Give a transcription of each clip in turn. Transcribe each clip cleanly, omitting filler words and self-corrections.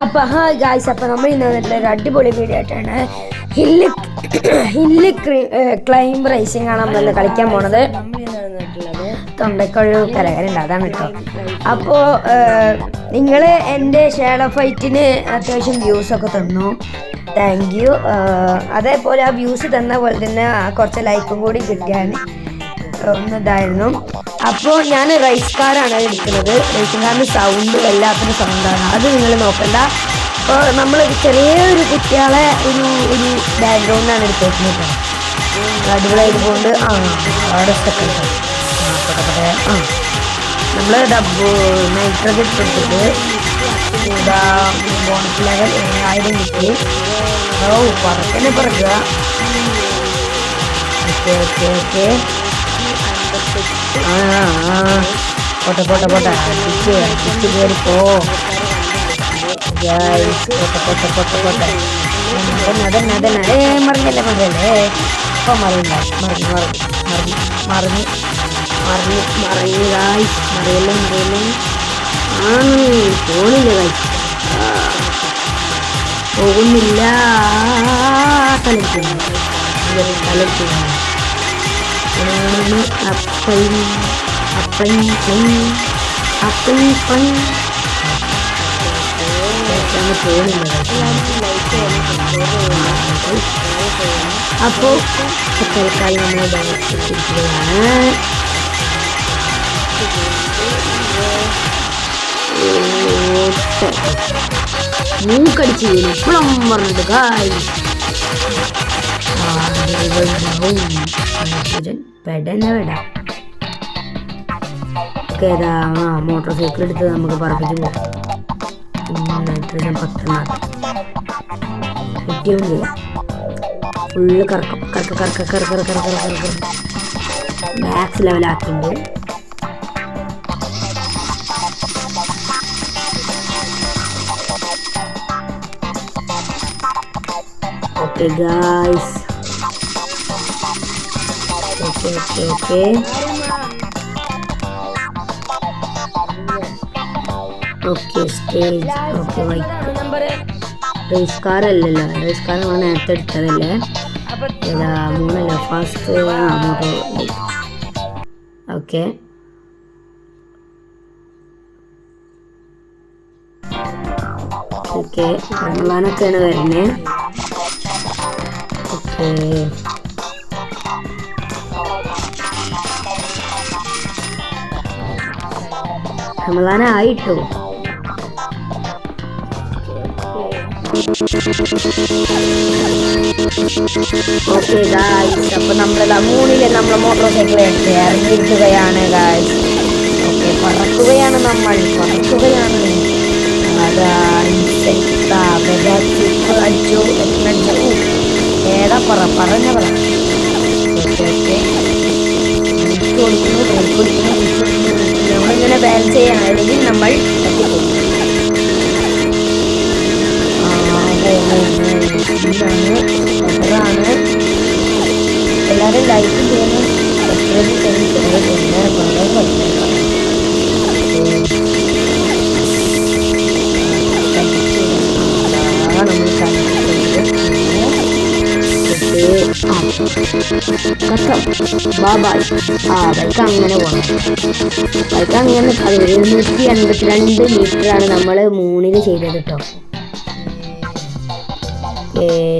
അപ്പോൾ hi guys, അപ്പോൾ നമ്മൾ ഇന്ന് വന്നിട്ടുള്ള അടിപൊളി വീഡിയോ ആയിട്ടാണ് ഹില്ല് ക്ലൈംബ് റേസിംഗ് ആണ് നമ്മൾ കളിക്കാൻ പോണത്. തൊണ്ടക്കൊഴു കരകരുണ്ട്, അതാണ് കേട്ടോ. അപ്പോൾ നിങ്ങൾ എൻ്റെ ഷാഡോ ഫൈറ്റിന് അത്യാവശ്യം വ്യൂസൊക്കെ തന്നു, താങ്ക് യു. അതേപോലെ ആ വ്യൂസ് തന്ന പോലെ തന്നെ കുറച്ച് ലൈക്കും കൂടി കിട്ടിയാൽ ഒന്നിതായിരുന്നു. അപ്പോൾ ഞാൻ റൈസ് കാറാണ് എടുക്കുന്നത്. റേസിംഗ് കാറിന് സൗണ്ട് വല്ലാത്തൊരു സൗണ്ടാണ്, അത് നിങ്ങൾ നോക്കണ്ട. അപ്പോൾ നമ്മൾ ചെറിയൊരു കുട്ടികളെ ഒരു ബാക്ക്ഗ്രൗണ്ടാണ് എടുത്തേക്കുന്നത്. അടിപൊളിയായതുകൊണ്ട് അവിടെ സ്റ്റെപ്പ് നമ്മൾ നൈട്രജൻ എടുത്തിട്ട് ബോണസ് ലെവൽ 7000 കിട്ടി. പറക്കന്നെ പറക്കുക. ഓക്കെ ഓക്കെ ഓക്കെ പോട്ടെ പോട്ടെ പോട്ടെ അടിച്ച് കയറിപ്പോ പോട്ടെ പോട്ടെ പോട്ടെ അതന്നെ മറിഞ്ഞല്ലേ ഇപ്പൊ മറിയില്ല മറിയല്ലേ പോണില്ല പോകുന്നില്ല. അപ്പോൾ തൽക്കാലം നമ്മൾ ഡാൻസിരിക്കുകയാണ്. മൂക്കടിച്ച് ഇപ്പോഴും പറഞ്ഞിട്ട് പെടന്നെ വിടാം. ഏതാ മോട്ടോർ സൈക്കിൾ എടുത്ത് നമുക്ക് പറപ്പിച്ച് പോകാം. നൈട്രജൻ 10 ഏറ്റവും ചെയ്യാം. ഫുള്ള് കറക്കം മാക്സ് ലെവലാക്കിണ്ട്. Okay guys, okay stage. Okay race car അല്ലല്ലോ, റേസ് കാർ നമ്മൾ നേരത്തെ എടുത്തതല്ലേ. ഏതാ 3 ഫസ്റ്റ് മോട്ടോ. ഓക്കെ ഓക്കെ റമളാനൊക്കെയാണ് വരുന്നത്. ഓക്കെ റമളാനായിട്ടോ. ഓക്കെ ഗായ്സ്, അപ്പോൾ നമ്മളെ 3 നമ്മൾ മോട്ടോർ സൈക്കിൾ ഇറങ്ങിയിരിക്കുകയാണ് ഗായ്സ്. ഓക്കെ പറക്കുകയാണ്. ഏടാ പറഞ്ഞ പറ. നമ്മളിങ്ങനെ ബാലൻസ് ചെയ്യണം, അല്ലെങ്കിൽ നമ്മൾ അതാണ്. എല്ലാവരും ലൈക്ക് ചെയ്യണം, സബ്സ്ക്രൈബ് ചെയ്യണം. ബൈക്ക് അങ്ങനെ പോകണം. ബൈക്ക് അങ്ങനെ 182 മീറ്ററാണ് നമ്മൾ 3 ചെയ്തത് കേട്ടോ.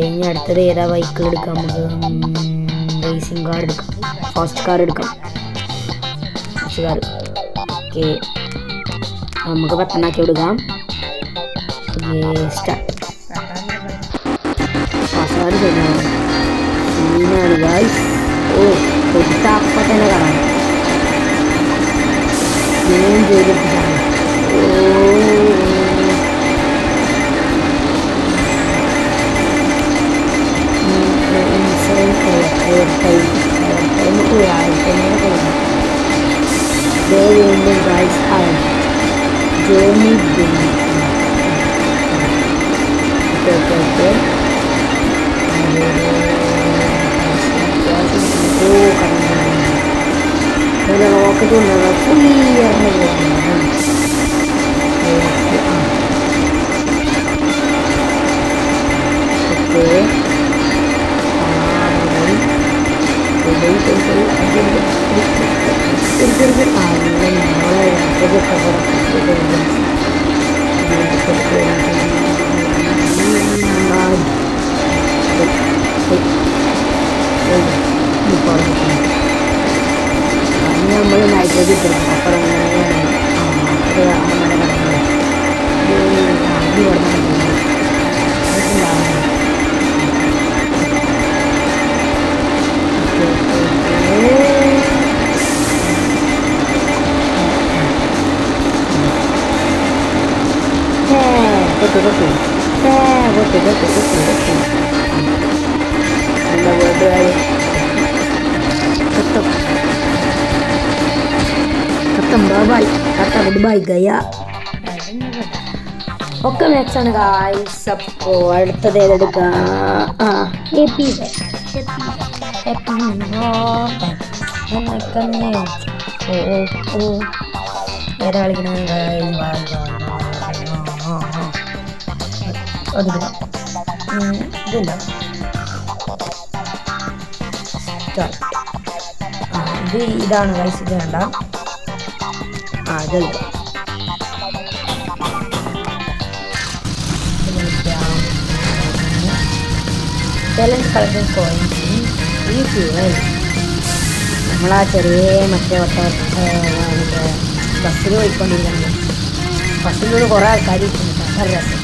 ഇനി അടുത്തത് ഏതാ ബൈക്കുകൾ എടുക്കാം? നമുക്ക് റേസിംഗ് കാർ എടുക്കാം, ഫാസ്റ്റ് കാർ എടുക്കാം. ഫാസ്റ്റ് കാർ ഓക്കെ, നമുക്ക് 10 കൊടുക്കാം. ഫാസ്റ്റ് കാർ ചെയ്താണ് ഗായ്സ്. കൊടുത്തപ്പം തന്നെ കാണാം. ഞാൻ ചെയ്തിട്ടാണ്. റോക്കറ്റ് കൊണ്ടുള്ള ഫുള്ളി ഇറങ്ങി പോകുന്നത്. നമ്മൾ നൈട്രജൻ കൊടുക്കും അപ്പുറം ബൈ ടാറ്റ ഗുഡ് ബൈ ഗയ ഒക്കെ മാക്സാണ് ഗായ്സ്. അപ്പോൾ അടുത്തത് ഏതെടുക്കാം? ഹാപ്പി ഏതാ കളിക്കണ ഇതില്ല ഇതാണ് ഗൈസ്. ഇത് വേണ്ട. ഇത് ചലഞ്ച് കളക്ഷൻ കോയിൻസ് ഈ ഫ്യൂവൽ നമ്മളാ ചെറിയ മറ്റേ മറ്റേ ബസ്സിൽ പോയിക്കൊണ്ടിരിക്കുന്നത്. ബസ്സിലൂടെ കുറേ ആൾക്കാർ നല്ല രസം.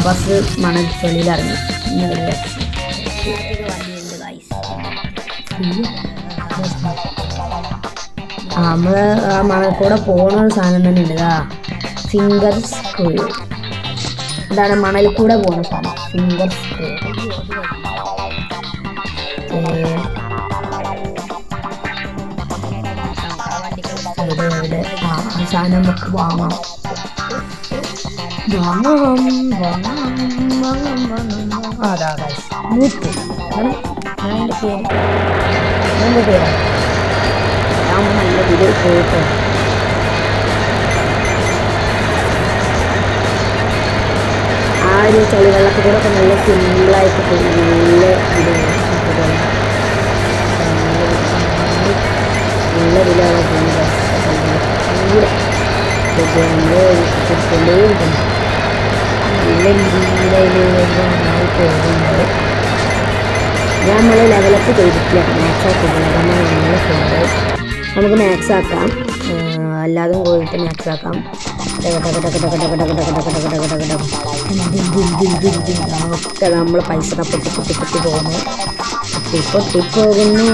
ബസ് മണൽ ഇറങ്ങി. നമ്മള് മണൽ കൂടെ പോണ ഒരു സാധനം തന്നെ ഉണ്ട്. Finger screw. ഇതാണ് മണൽ കൂടെ പോണ സാധനം, ഫിംഗർ സ്ക്രൂ. സാധനം നമുക്ക് വാങ്ങാം. അതാ മൂത്ത് അതിൻ്റെ പേര് എൻ്റെ പേരാണ്. നല്ല വീഡിയോ പോയിട്ട് ആ ഒരു ചളിവെള്ളത്തിൽ കൂടെ ഒക്കെ നല്ല സിമ്പിളായിട്ട് നല്ല ഇതിലാണ് നല്ല രീതിയിൽ പോകുന്നത്. നമ്മൾ ലെവലപ്പ് ചെയ്തിട്ടില്ല, മാക്സ് ആക്കിയിട്ടില്ല. നമ്മൾ പോകുന്നത് നമുക്ക് മാക്സ് ആക്കാം, അല്ലാതും പോയിട്ട് മാക്സ് ആക്കാം. ഒക്കെ നമ്മൾ പൈസ പൊട്ടി പോകുന്നു. പൊട്ടിപ്പോകുന്നു.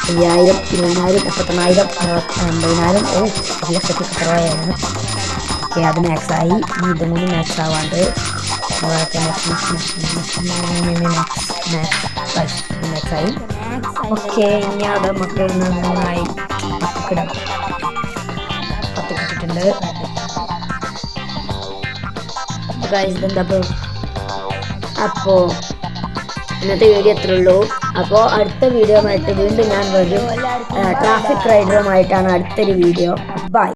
5000, 20,000, 38,000, 50,000. ലക്ഷത്തി കുറവായിരുന്നു. ഓക്കെ, അത് മാക്സായി. ഇതും കൂടി മാക്സ് ആവാണ്ട് മാക്സായി. ഓക്കെ, ഇനി അത് നമുക്ക് നന്നായി പത്തിക്കിട്ടിട്ടുണ്ട്. അപ്പോൾ ഇന്നത്തെ വീഡിയോ എത്ര ഉള്ളൂ. അപ്പോൾ അടുത്ത വീഡിയോ ആയിട്ട് വീണ്ടും ഞാൻ വരും. ട്രാഫിക് റൈഡറുമായിട്ടാണ് അടുത്തൊരു വീഡിയോ. ബൈ.